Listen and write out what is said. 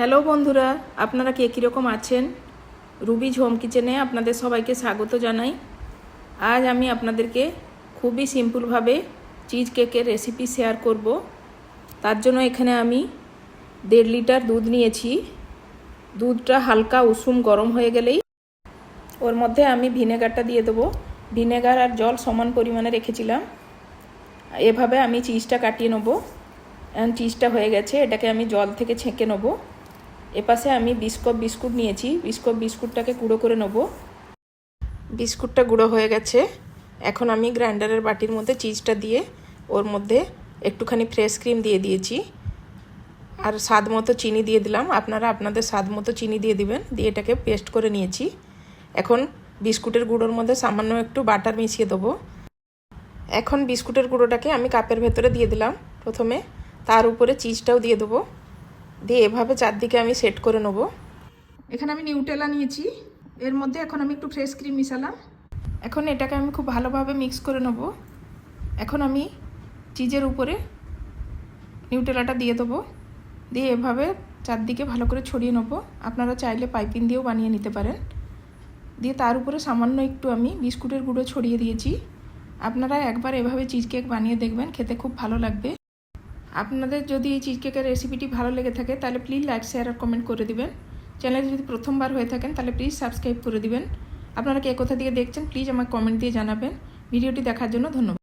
Hello বন্ধুরা, আপনারা কে কীরকম আছেন? রুবিজ হোম কিচেনে আপনাদের সবাইকে স্বাগত জানাই। আজ আমি আপনাদেরকে খুবই সিম্পলভাবে চিজ কেকের রেসিপি শেয়ার করব। তার জন্য এখানে আমি 1.5 লিটার দুধ নিয়েছি। দুধটা হালকা উষুম গরম হয়ে গেলেই ওর মধ্যে আমি ভিনেগারটা দিয়ে দেবো। ভিনেগার আর জল সমান পরিমাণে রেখেছিলাম। এভাবে আমি চিজটা কাটিয়ে নেবো। চিজটা হয়ে গেছে, এটাকে আমি জল থেকে ছেঁকে নেবো। এপাশে আমি বিস্কুট নিয়েছি। বিস্কুটটাকে গুঁড়ো করে নেব। বিস্কুটটা গুঁড়ো হয়ে গেছে। এখন আমি গ্রাইন্ডারের বাটির মধ্যে চিজটা দিয়ে ওর মধ্যে একটুখানি ফ্রেশ ক্রিম দিয়ে দিয়েছি আর স্বাদ মতো চিনি দিয়ে দিলাম। আপনারা আপনাদের স্বাদ মতো চিনি দিয়ে দিবেন। দিয়ে এটাকে পেস্ট করে নিয়েছি। এখন বিস্কুটের গুঁড়োর মধ্যে সামান্য একটু বাটার মিশিয়ে দেবো। এখন বিস্কুটের গুঁড়োটাকে আমি কাপের ভেতরে দিয়ে দিলাম প্রথমে। তার উপরে চিজটাও দিয়ে দেবো। দিয়ে এভাবে চারদিকে আমি সেট করে নেব। এখানে আমি নিউটেলা নিয়েছি। এর মধ্যে এখন আমি একটু ফ্রেশ ক্রিম মিশালাম। এখন এটাকে আমি খুব ভালোভাবে মিক্স করে নেব। এখন আমি চিজের উপরে নিউটেলাটা দিয়ে দেবো। দিয়ে এভাবে চারদিকে ভালো করে ছড়িয়ে নেব। আপনারা চাইলে পাইপিং দিয়েও বানিয়ে নিতে পারেন। দিয়ে তার উপরে সামান্য একটু আমি বিস্কুটের গুঁড়ো ছড়িয়ে দিয়েছি। আপনারা একবার এভাবে চিজ কেক বানিয়ে দেখবেন, খেতে খুব ভালো লাগবে। আপনাদের যদি এই চিজ কেকের রেসিপিটি ভালো লেগে থাকে তাহলে প্লিজ লাইক, শেয়ার আর কমেন্ট করে দিবেন। চ্যানেলে যদি প্রথমবার হয়ে থাকেন তাহলে প্লিজ সাবস্ক্রাইব করে দিবেন। আপনারা কে কোথা থেকে দেখছেন প্লিজ আমাকে কমেন্ট দিয়ে জানাবেন। ভিডিওটি দেখার জন্য ধন্যবাদ।